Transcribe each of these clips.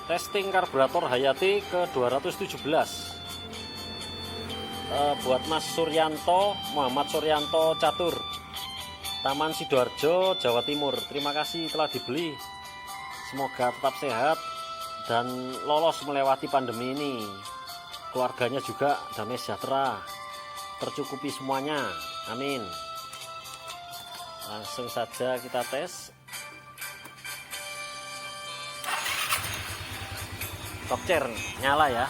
Testing karburator Hayati ke 217 buat Mas Suryanto, Muhammad Suryanto Catur, Taman Sidoarjo, Jawa Timur. Terima kasih telah dibeli. Semoga tetap sehat dan lolos melewati pandemi ini. Keluarganya juga damai sejahtera, tercukupi semuanya. Amin. Langsung saja kita tes. Tokcer nyala ya.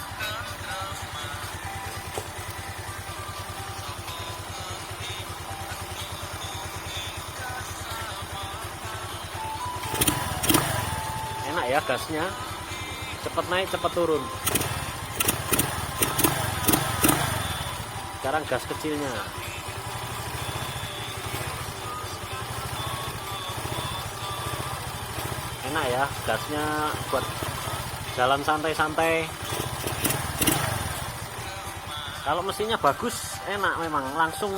Enak ya gasnya, cepet naik cepet turun. Sekarang gas kecilnya. Enak ya gasnya buat jalan santai-santai. Kalau mesinnya bagus enak memang, langsung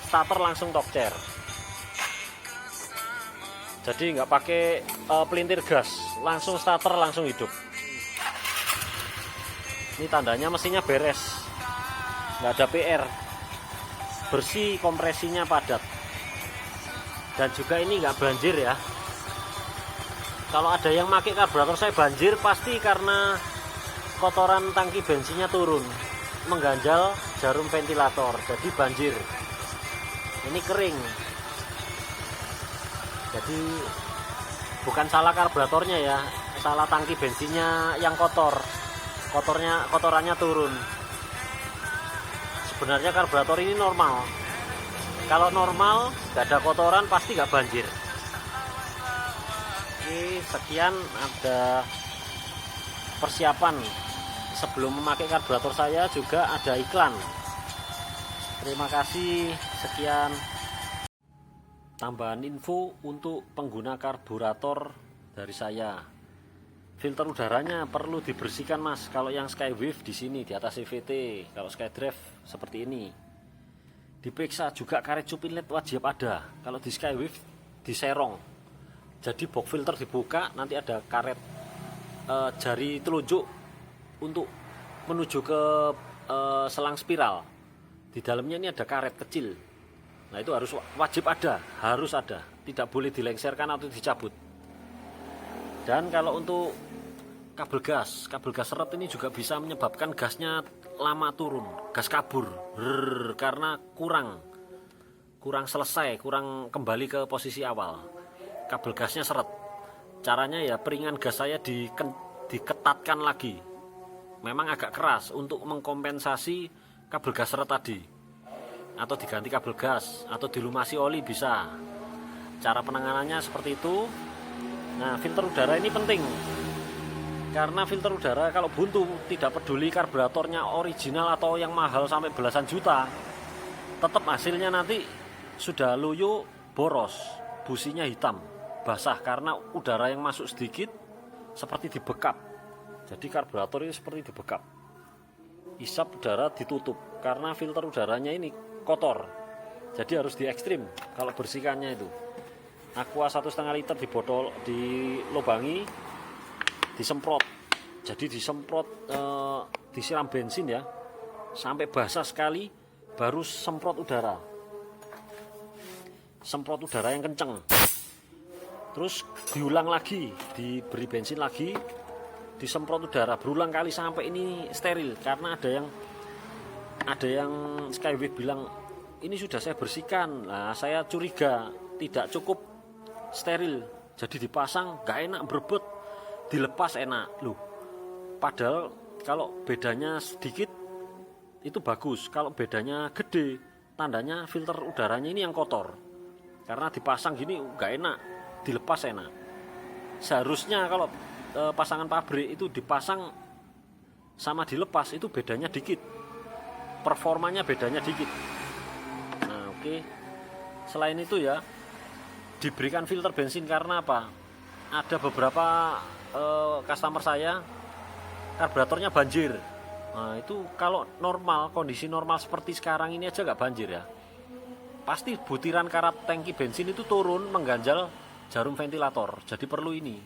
starter langsung tokcer. Jadi nggak pakai pelintir gas, langsung starter langsung hidup. Ini tandanya mesinnya beres, nggak ada PR, bersih, kompresinya padat, dan juga ini nggak banjir ya. Kalau ada yang pakai karburator saya banjir, pasti karena kotoran tangki bensinnya turun, mengganjal jarum ventilator, jadi banjir. Ini kering, jadi bukan salah karburatornya ya, salah tangki bensinnya yang kotor, kotorannya turun. Sebenarnya karburator ini normal. Kalau normal, gak ada kotoran, pasti gak banjir. Oke, sekian ada persiapan sebelum memakai karburator saya, juga ada iklan. Terima kasih, sekian. Tambahan info untuk pengguna karburator dari saya. Filter udaranya perlu dibersihkan Mas. Kalau yang Skywave di sini di atas CVT, kalau Skydrive seperti ini. Diperiksa juga karet cup inlet wajib ada. Kalau di Skywave diserong. Jadi box filter dibuka, nanti ada karet jari telunjuk untuk menuju ke selang spiral. Di dalamnya ini ada karet kecil. Nah itu harus wajib ada, harus ada. Tidak boleh dilengserkan atau dicabut. Dan kalau untuk kabel gas seret ini juga bisa menyebabkan gasnya lama turun, gas kabur, karena kurang selesai, kurang kembali ke posisi awal. Kabel gasnya seret. Caranya ya peringan gas saya diketatkan lagi. Memang agak keras untuk mengkompensasi kabel gas seret tadi. Atau diganti kabel gas, atau dilumasi oli bisa. Cara penanganannya seperti itu. Nah, filter udara ini penting. Karena filter udara kalau buntu, tidak peduli karburatornya original atau yang mahal sampai belasan juta, tetap hasilnya nanti sudah loyo, boros, businya hitam, basah karena udara yang masuk sedikit seperti dibekap. Jadi karburator ini seperti dibekap. Isap udara ditutup karena filter udaranya ini kotor. Jadi harus di ekstrim kalau bersihkannya itu. Aqua 1,5 liter di botol, dilubangi, disemprot. Jadi disemprot, disiram bensin ya, sampai basah sekali, baru semprot udara. Semprot udara yang kenceng. Terus diulang lagi, diberi bensin lagi, disemprot udara berulang kali sampai ini steril. Karena ada yang Skywave bilang ini sudah saya bersihkan. Nah, saya curiga tidak cukup steril. Jadi dipasang gak enak, berebut, dilepas enak loh. Padahal kalau bedanya sedikit itu bagus. Kalau bedanya gede, tandanya filter udaranya ini yang kotor. Karena dipasang gini gak enak, dilepas enak. Seharusnya kalau pasangan pabrik itu dipasang sama dilepas itu bedanya dikit. Performanya bedanya dikit. Nah, oke. Selain itu ya, diberikan filter bensin karena apa? Ada beberapa customer saya karburatornya banjir. Nah, itu kalau normal, kondisi normal seperti sekarang ini aja nggak banjir ya. Pasti butiran karat tangki bensin itu turun mengganjal jarum ventilator. Jadi perlu ini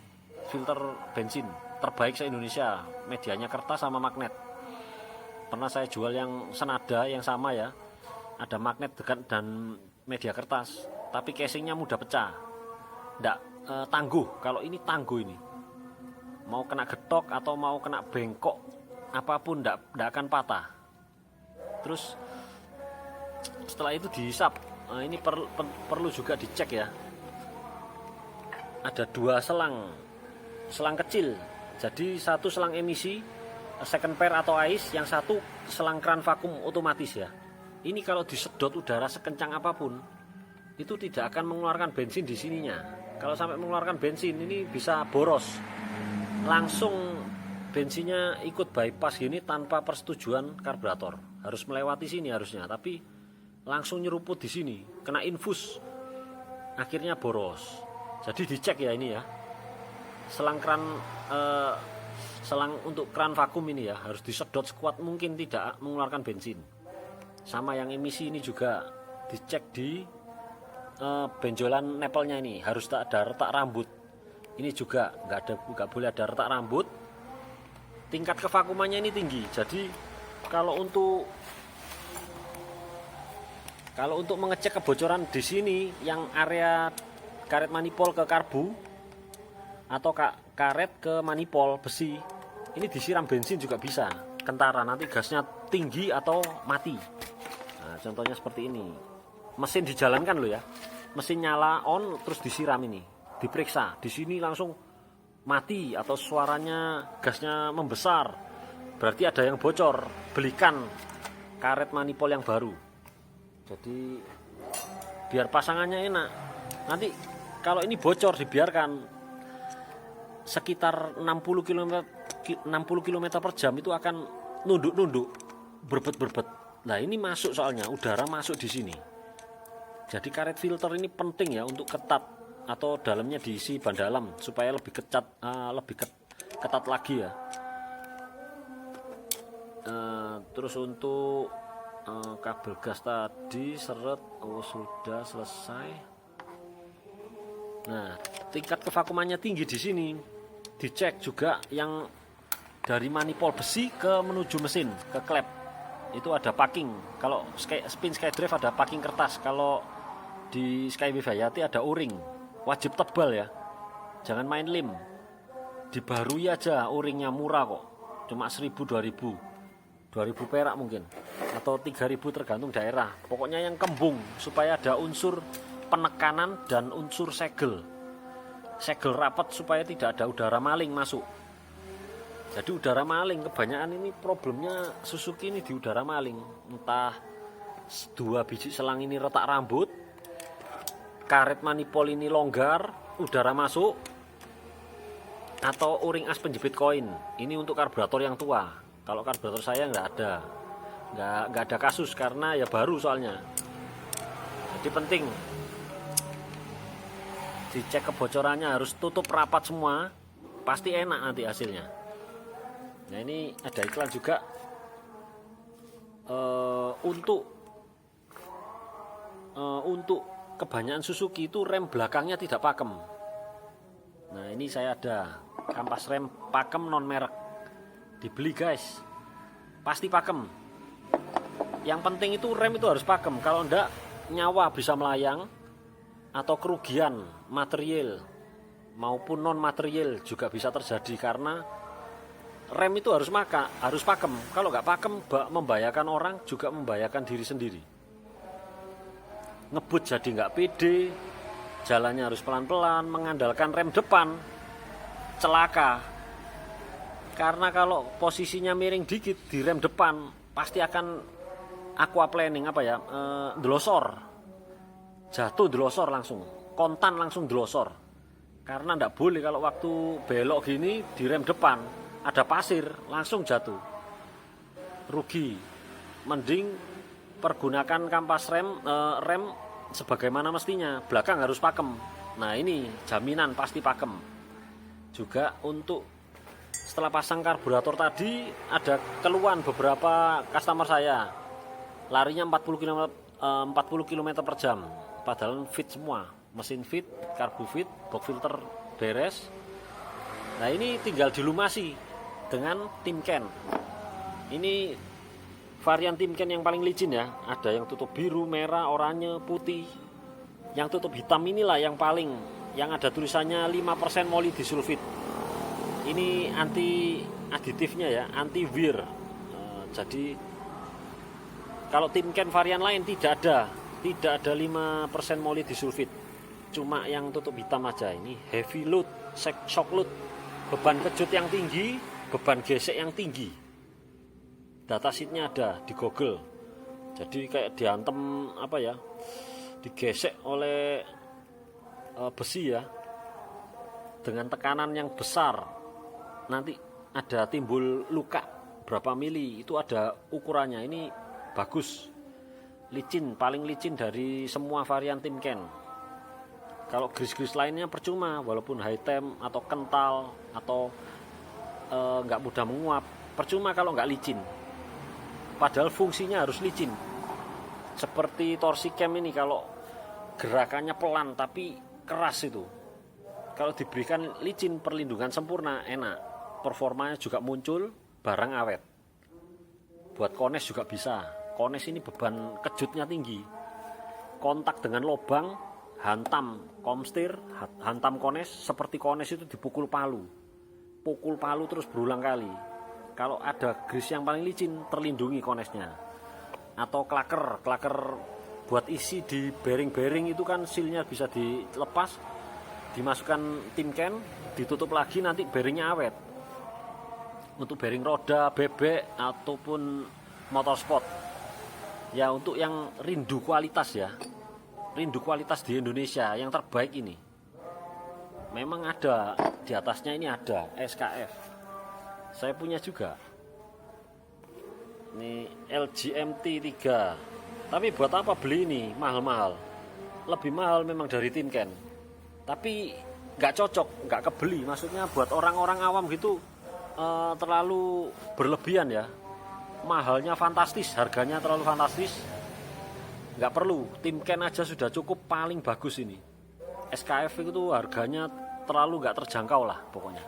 filter bensin terbaik se-Indonesia, medianya kertas sama magnet. Pernah saya jual yang senada yang sama ya, ada magnet dan media kertas, tapi casingnya mudah pecah, nggak tangguh. Kalau ini tangguh, ini mau kena getok atau mau kena bengkok apapun nggak akan patah. Terus setelah itu dihisap. Nah, ini perlu juga dicek ya, ada 2 selang kecil, jadi satu selang emisi second pair atau ice, yang satu selang keran vakum otomatis ya. Ini kalau disedot udara sekencang apapun itu tidak akan mengeluarkan bensin di sininya. Kalau sampai mengeluarkan bensin ini bisa boros, langsung bensinnya ikut bypass gini tanpa persetujuan karburator. Harus melewati sini harusnya, tapi langsung nyeruput di sini, kena infus, akhirnya boros. Jadi dicek ya ini ya, selang untuk keran vakum ini ya harus disedot sekuat mungkin, tidak mengeluarkan bensin. Sama yang emisi ini juga dicek di benjolan nepelnya, ini harus tak ada retak rambut. Ini juga nggak boleh ada retak rambut. Tingkat kevakumannya ini tinggi. Jadi kalau untuk mengecek kebocoran di sini, yang area karet manipol ke karbu atau karet ke manipol besi, ini disiram bensin juga bisa, kentara, nanti gasnya tinggi atau mati. Nah, contohnya seperti ini, mesin dijalankan loh ya, mesin nyala on terus disiram, ini diperiksa di sini langsung mati atau suaranya gasnya membesar, berarti ada yang bocor. Belikan karet manipol yang baru. Jadi biar pasangannya enak. Nanti kalau ini bocor dibiarkan sekitar 60 km per jam itu akan nunduk-nunduk, berbet-berbet. Nah, ini masuk, soalnya udara masuk di sini. Jadi karet filter ini penting ya untuk ketat, atau dalamnya diisi ban dalam supaya lebih ketat lagi ya. Terus untuk kabel gas tadi seret, sudah selesai. Nah, tingkat kevakumannya tinggi di sini. Dicek juga yang dari manipol besi menuju mesin ke klep. Itu ada packing. Kalau spin SkyDrive ada packing kertas. Kalau di Skywave Hayati ada o-ring. Wajib tebal ya. Jangan main lem. Dibarui aja, o-ringnya murah kok. Cuma 1.000, 2.000 perak mungkin, atau 3.000 tergantung daerah. Pokoknya yang kembung supaya ada unsur penekanan dan unsur segel rapat supaya tidak ada udara maling masuk. Jadi udara maling kebanyakan ini problemnya Suzuki ini di udara maling. Entah 2 biji selang ini retak rambut, karet manipol ini longgar, udara masuk, atau o-ring as penjepit koin. Ini untuk karburator yang tua. Kalau karburator saya nggak ada kasus karena ya baru soalnya. Jadi penting dicek kebocorannya, harus tutup rapat semua, pasti enak nanti hasilnya. Nah, ini ada iklan juga untuk kebanyakan Suzuki itu rem belakangnya tidak pakem. Nah, ini saya ada kampas rem pakem non merek, dibeli guys, pasti pakem. Yang penting itu rem itu harus pakem, kalau enggak nyawa bisa melayang atau kerugian material maupun non material juga bisa terjadi karena rem itu harus pakem. Kalau nggak pakem membahayakan orang, juga membahayakan diri sendiri. Ngebut jadi nggak pede, jalannya harus pelan-pelan, mengandalkan rem depan, celaka. Karena kalau posisinya miring dikit di rem depan pasti akan aquaplaning, delosor, jatuh delosor langsung, kontan langsung delosor. Karena nggak boleh kalau waktu belok gini di rem depan ada pasir langsung jatuh, rugi. Mending pergunakan kampas rem sebagaimana mestinya, belakang harus pakem. Nah, ini jaminan pasti pakem. Juga untuk setelah pasang karburator tadi ada keluhan beberapa customer saya, larinya 40 km per jam, padahal fit semua, mesin fit, karbu fit, box filter beres, Nah ini tinggal dilumasi dengan Timken. Ini varian Timken yang paling licin ya. Ada yang tutup biru, merah, oranye, putih. Yang tutup hitam inilah yang paling, yang ada tulisannya 5% molybdisulfit. Ini anti aditifnya ya, anti wear. Jadi kalau Timken varian lain tidak ada 5% molybdisulfit. Cuma yang tutup hitam aja. Ini heavy load, shock load, beban kejut yang tinggi, beban gesek yang tinggi. Datasheetnya ada di Google. Jadi kayak diantem apa ya, digesek oleh besi ya, dengan tekanan yang besar, nanti ada timbul luka berapa mili, itu ada ukurannya. Ini bagus, licin, paling licin dari semua varian Timken. Kalau gris-gris lainnya percuma, walaupun high temp atau kental atau nggak mudah menguap, percuma kalau nggak licin. Padahal fungsinya harus licin. Seperti Torsi-Cam ini, kalau gerakannya pelan tapi keras itu, kalau diberikan licin, perlindungan sempurna, enak, performanya juga muncul, barang awet. Buat kones juga bisa. Kones ini beban kejutnya tinggi, kontak dengan lubang, hantam komstir, hantam kones, seperti kones itu dipukul palu, pukul palu terus berulang kali. Kalau ada gris yang paling licin, terlindungi konesnya. Atau klaker buat isi di bearing-bearing itu kan sealnya bisa dilepas, dimasukkan Timken, ditutup lagi, nanti bearingnya awet. Untuk bearing roda, bebek ataupun motorsport ya, untuk yang rindu kualitas ya, rindu kualitas di Indonesia yang terbaik ini, memang ada di atasnya ini ada SKF. Saya punya juga ini LGMT 3. Tapi buat apa beli ini mahal-mahal? Lebih mahal memang dari Timken, tapi nggak cocok, nggak kebeli. Maksudnya buat orang-orang awam gitu terlalu berlebihan ya. Mahalnya fantastis, harganya terlalu fantastis. Nggak perlu, Timken aja sudah cukup, paling bagus ini. SKF itu harganya terlalu nggak terjangkau lah pokoknya.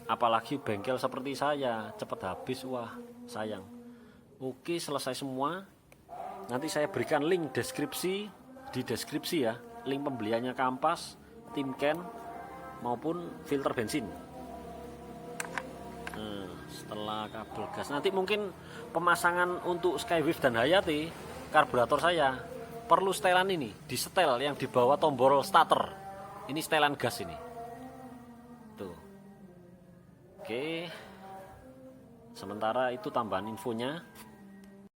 Apalagi bengkel seperti saya, cepat habis, wah sayang. Oke, selesai semua. Nanti saya berikan link di deskripsi ya, link pembeliannya kampas, Timken maupun filter bensin. Nah, setelah kabel gas, nanti mungkin pemasangan untuk Skywave dan Hayati karburator saya perlu setelan ini, di setel yang di bawah tombol starter. Ini setelan gas ini. Tuh. Oke. Sementara itu tambahan infonya.